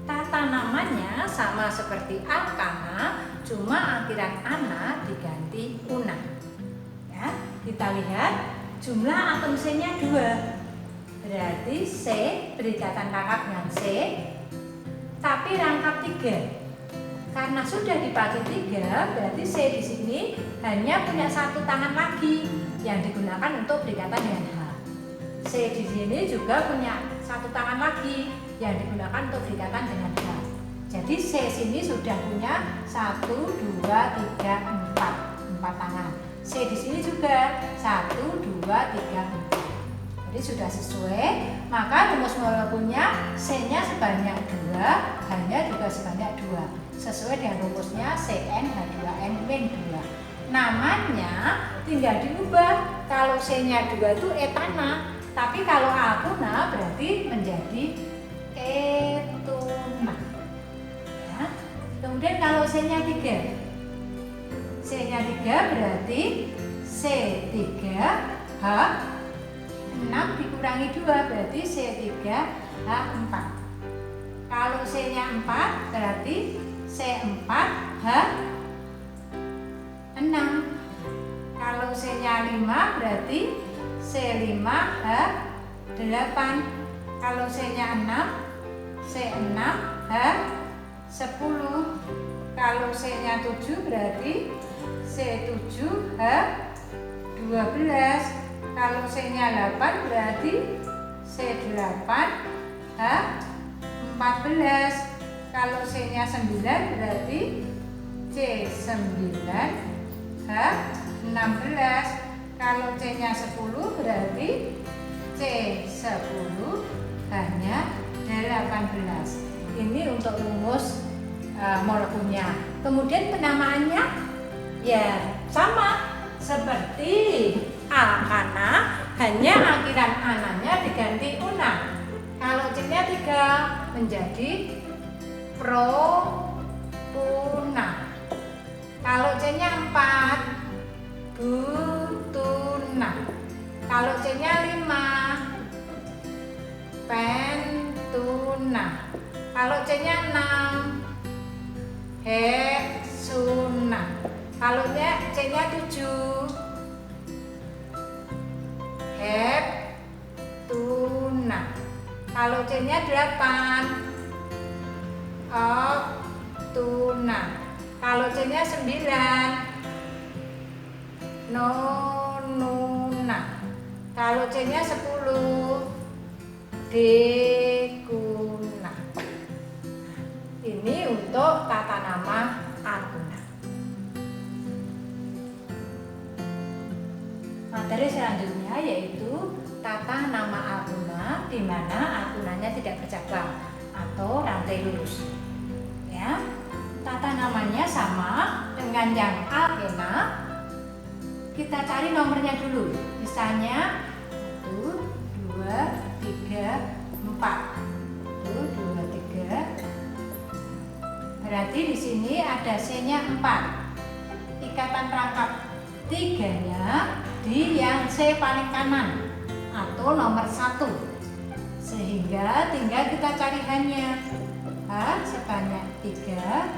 Tata namanya sama seperti alkana, cuma akhiran ana diganti una. Ya, kita lihat jumlah atom C-nya 2. Berarti C berikatan rangkap dengan C, tapi rangkap 3. Karena sudah dibagi 3, berarti C di sini hanya punya satu tangan lagi yang digunakan untuk berikatan dengan H. C di sini juga punya satu tangan lagi yang digunakan untuk berikatan dengan H. Jadi C sini sudah punya 1, 2, 3, 4 tangan. C di sini juga 1, 2, 3, 4. Jadi sudah sesuai, maka rumus molekulnya C-nya sebanyak 2, H-nya juga sebanyak 2. Sesuai dengan rumusnya CnH2n-2. Namanya tinggal diubah. Kalau C-nya 2 itu etana, tapi kalau alkuna berarti menjadi ketuna. Ya. Kemudian kalau C-nya 3. C-nya 3 berarti C3H 6 dikurangi 2 berarti C3H4. Kalau C-nya 4 berarti C4H6. Kalau C-nya 5 berarti C5H8. Kalau C-nya 6 C6H10. Kalau C-nya 7 berarti C7H12. Kalau C-nya 8 berarti C8H14. Kalau C-nya 9 berarti C9H16. Kalau C-nya 10 berarti C10H18. Ini untuk rumus molekulnya. Kemudian penamaannya ya sama seperti alkana, hanya akhiran ananya diganti una. Kalau C-nya 3 menjadi propuna. Kalau C-nya 4 butuna. Kalau C-nya 5 pentuna. Kalau C-nya 6 hexuna. Kalau C-nya 7 heptuna. Kalau C-nya 8 octuna. Kalau C-nya 9 nonuna. Kalau C-nya 10 dekuna. Ini untuk tata nama alkuna. Materi selanjutnya yaitu tata nama alkuna di mana alkunanya tidak bercabang atau rantai lurus. Ya, tata namanya sama dengan yang alkena. Kita cari nomornya dulu. Misalnya 1, 2, 3, 4. 1, 2, 3, Berarti di sini ada C-nya 4. Ikatan rangkap 3-nya di yang C paling kanan atau nomor 1. Sehingga tinggal kita cari H-nya. H sebanyak 3,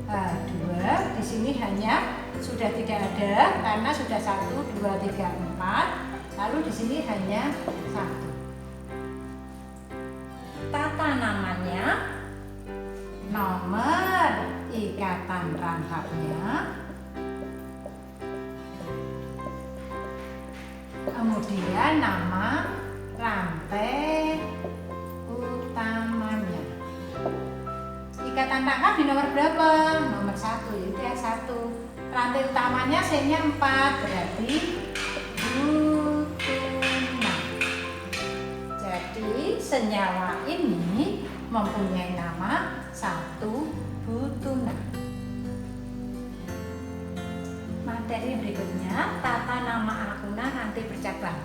H 2. Di sini hanya sudah tidak ada karena sudah 1, 2, 3, 4. Lalu di sini hanya 1. Tata namanya, nomor ikatan rangkapnya, kemudian nama rantai utamanya. Ikatan rangkap di nomor berapa? Nomor 1, jadi ya 1. Rantai utamanya C-nya 4, berarti butuna. Jadi senyawa ini mempunyai nama 1 butuna. Materi berikutnya, tata nama akuna rantai bercabang.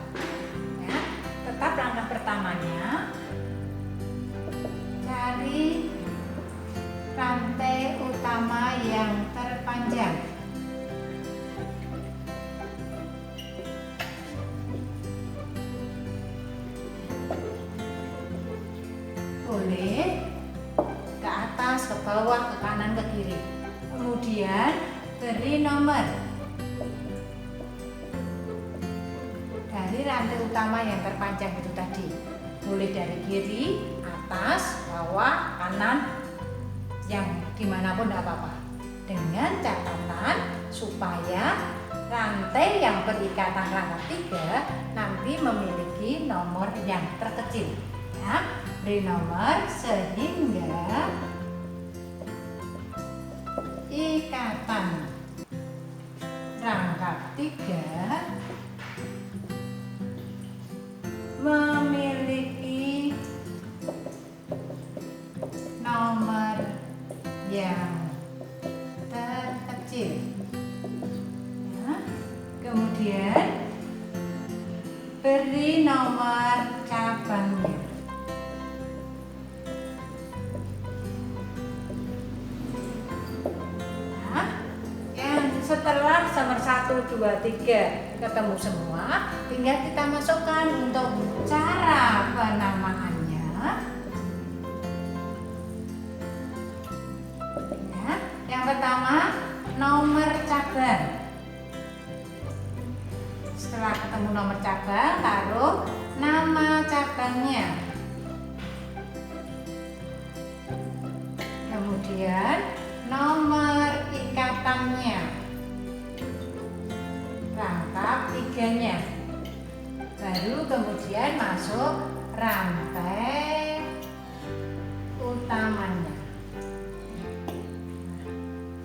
Ya, tetap langkah pertamanya cari rantai utama yang terpanjang. Boleh ke atas, ke bawah, ke kanan, ke kiri. Kemudian beri nomor dari rantai utama yang terpanjang itu tadi. Boleh dari kiri, atas, bawah, kanan, yang dimanapun tidak apa-apa. Dengan catatan supaya rantai yang berikatan rangkap 3 nanti memiliki nomor yang terkecil. Ya, beri nomor sehingga ikatan rangkap 3 memiliki nomor yang terkecil. Ya. Kemudian beri nomor cabangnya. Nah, yang setelah nomor 1, 2, 3 ketemu semua, tinggal kita masukkan untuk cara penamaannya. Yang pertama, nomor cabang. Setelah ketemu nomor cabang, taruh nama cabangnya. Kemudian nomor ikatannya, rangkap 3-nya. Baru kemudian masuk rantai utamanya.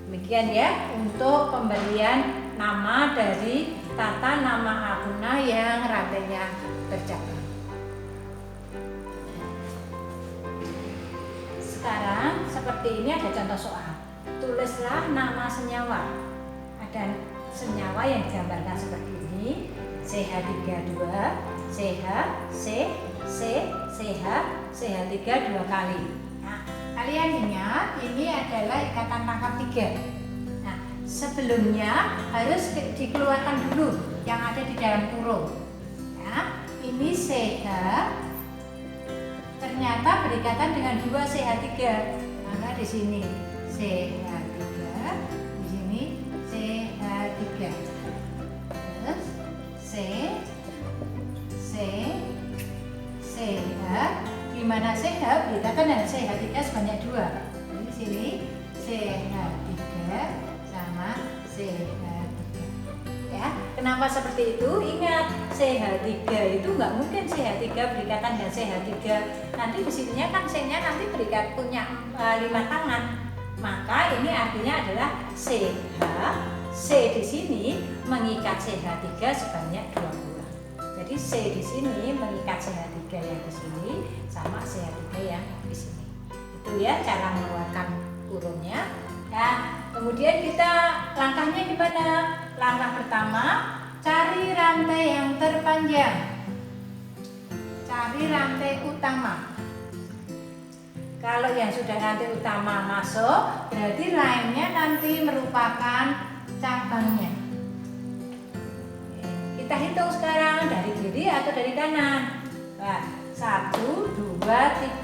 Demikian ya untuk pemberian nama dari tata nama akuna yang rantainya bercabang. Sekarang seperti ini ada contoh soal. Tulislah nama senyawa. Ada senyawa yang digambarkan seperti ini: CH32, CH, C, C, CH, CH3 2 kali. Nah, kalian ingat ini adalah ikatan rangkap 3. Nah, sebelumnya harus dikeluarkan dulu yang ada di dalam kurung. Ya, ini CH ternyata berikatan dengan 2 CH3. Maka di sini CH3, di sini CH3. Terus C, CH, di mana CH berikatan dengan CH3 sebanyak 2. Di sini CH3 sama CH3. Ya, kenapa seperti itu? Ingat, CH3 itu nggak mungkin CH3 berikatan dengan CH3. Nanti di sininya kan C-nya nanti berikat punya 5 tangan. Maka ini artinya adalah CH, C di sini mengikat CH3 sebanyak 2 buah. Jadi C di sini mengikat CH3 yang di sini sama CH3 yang di sini. Itu ya cara mengeluarkan kurungnya. Nah, kemudian kita langkahnya gimana? Langkah pertama, cari rantai yang terpanjang. Cari rantai utama. Kalau yang sudah rantai utama masuk, berarti lainnya nanti merupakan cabangnya. Kita hitung sekarang dari kiri atau dari kanan. Nah, 1, 2,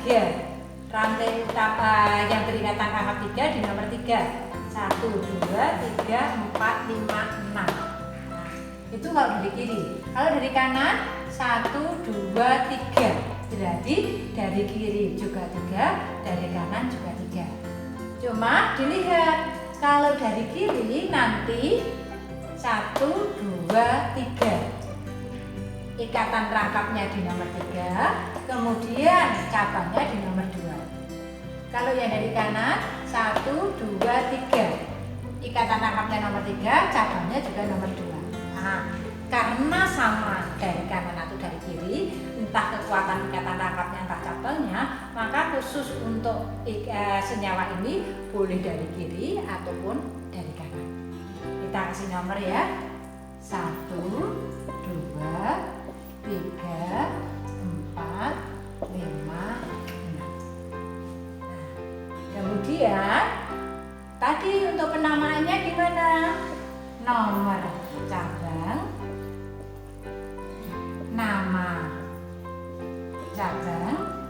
3. Rantai utama yang berikatan rangkap 3 di nomor 3. 1, 2, 3, 4, 5, 6. Nah, itu kalau dari kiri. Kalau dari kanan 1, 2, 3. Berarti dari kiri juga 3, dari kanan juga 3. Cuma dilihat kalau dari kiri nanti 1, 2, 3. Ikatan rangkapnya di nomor 3, kemudian cabangnya di nomor 2. Kalau yang dari kanan 1, 2, 3. Ikatan rangkapnya nomor 3, cabangnya juga nomor 2. Nah, karena sama dari kanan atau dari kiri, entah kekuatan ikatan rangkapnya entah cabangnya, maka khusus untuk senyawa ini boleh dari kiri ataupun dari kanan. Kita kasih nomor ya. 1, 2, 3, 4, 5, 6. Kemudian tadi untuk penamaannya gimana? Nomor cabang, nama cabang,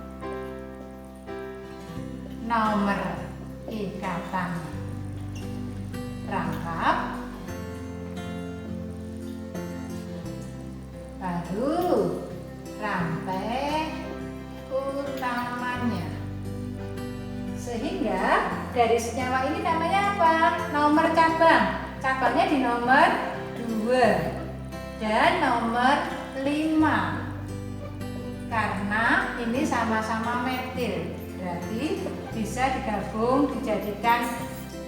nomor ikatan rangkap, baru rantai utamanya. Sehingga dari senyawa ini namanya apa? Nomor cabang. Cabangnya di nomor 2 dan nomor 5. Karena ini sama-sama metil, berarti bisa digabung dijadikan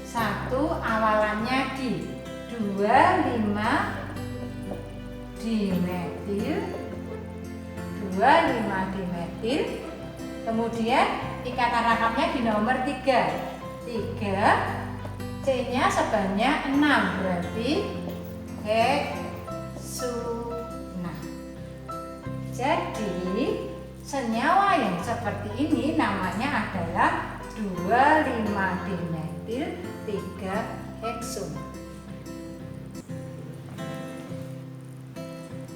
satu, awalannya di 2,5 dimetil, 2,5 dimetil. Kemudian ikatan rangkapnya di nomor 3. 3 C-nya sebanyak 6, berarti heksuna. Jadi senyawa yang seperti ini namanya adalah 2,5 dimetil 3 heksun.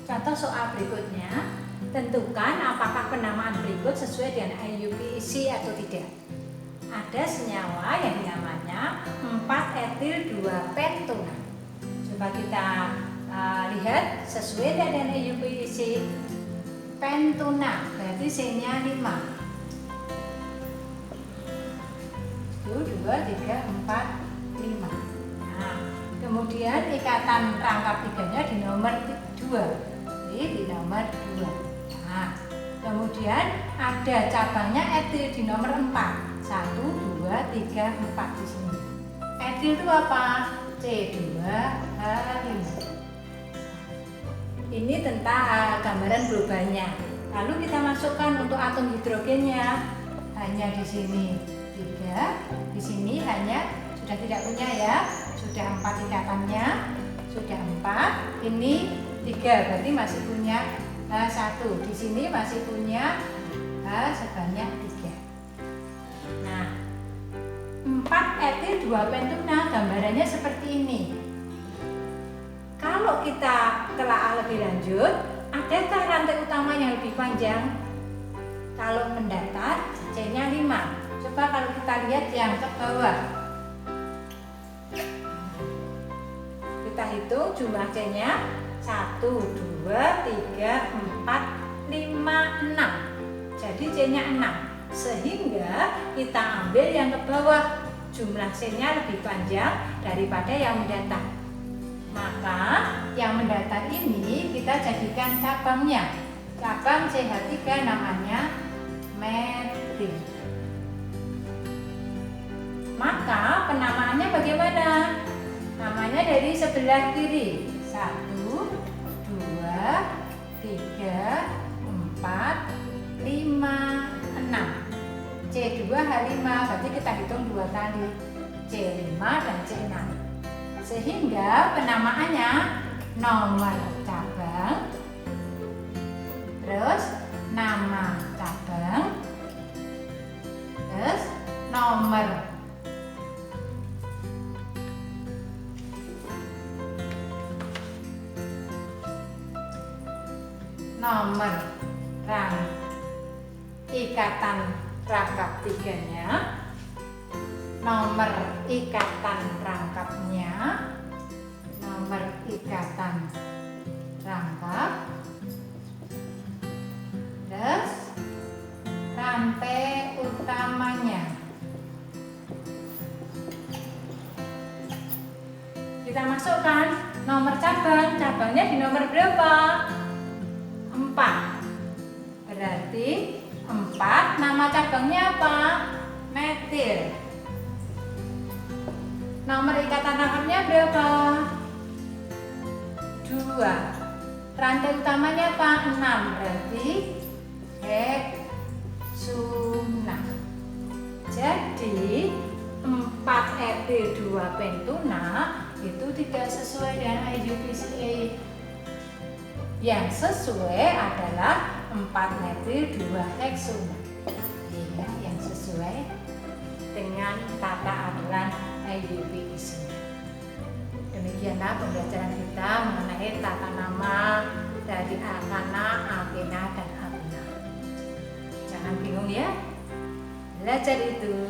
Contoh soal berikutnya, tentukan apakah penamaan berikut sesuai dengan IUPAC atau tidak. Ada senyawa yang namanya 4-etil-2-pentuna. Coba kita lihat sesuai dengan IUPAC. Pentuna berarti C-nya 5. 1, 2, 3, 4, 5. Nah, kemudian ikatan rangkap 3-nya di nomor 2. Di nomor 2. Nah, kemudian ada cabangnya etil di nomor 4. 1, 2, 3, 4 di sini. Etil itu apa? C2H5. Ini tentang gambaran globalnya. Lalu kita masukkan untuk atom hidrogennya. Hanya di sini 3, di sini hanya sudah tidak punya ya. Sudah 4 ikatannya, sudah 4. Ini 3, berarti masih punya H1. Di sini masih punya H sebanyak 3. Nah, 4-etil-2-pentuna gambarannya seperti ini. Kalau kita telah lebih lanjut, adakah rantai utama yang lebih panjang? Kalau mendatar, C-nya 5. Coba kalau kita lihat yang ke bawah. Kita hitung jumlah C-nya 1, 2, 3, 4, 5, 6. Jadi C-nya 6. Sehingga kita ambil yang ke bawah, jumlah C-nya lebih panjang daripada yang mendatar. Maka yang mendatar ini kita jadikan cabangnya. Cabang CH3 namanya metil. Maka penamaannya bagaimana? Namanya dari sebelah kiri. 1, 2, 3, 4, 5, 6. C2H5, berarti kita hitung 2 kali. C5 dan C6. Sehingga penamaannya nomor cabang, terus nama cabang, Terus nomor. Nomor ikatan rangkap tiganya, nomor ikatan rangkapnya, nomor ikatan rangkap, terus rantai utamanya. Kita masukkan nomor cabang, cabangnya di nomor berapa? 4. Berarti 4, nama cabangnya apa? Metil. Nomor ikatan rangkapnya berapa? 2. Rantai utamanya apa? 6. Berarti heksuna. Jadi 4 etil 2 pentuna itu tidak sesuai dengan IUPAC. Yang sesuai adalah 4 metil 2 heksuna. Ya, yang sesuai dengan tata aturan IUPAC. Demikianlah pembelajaran kita mengenai tata nama dari Alkana, Alkena, dan Alkena. Jangan bingung ya. Belajar itu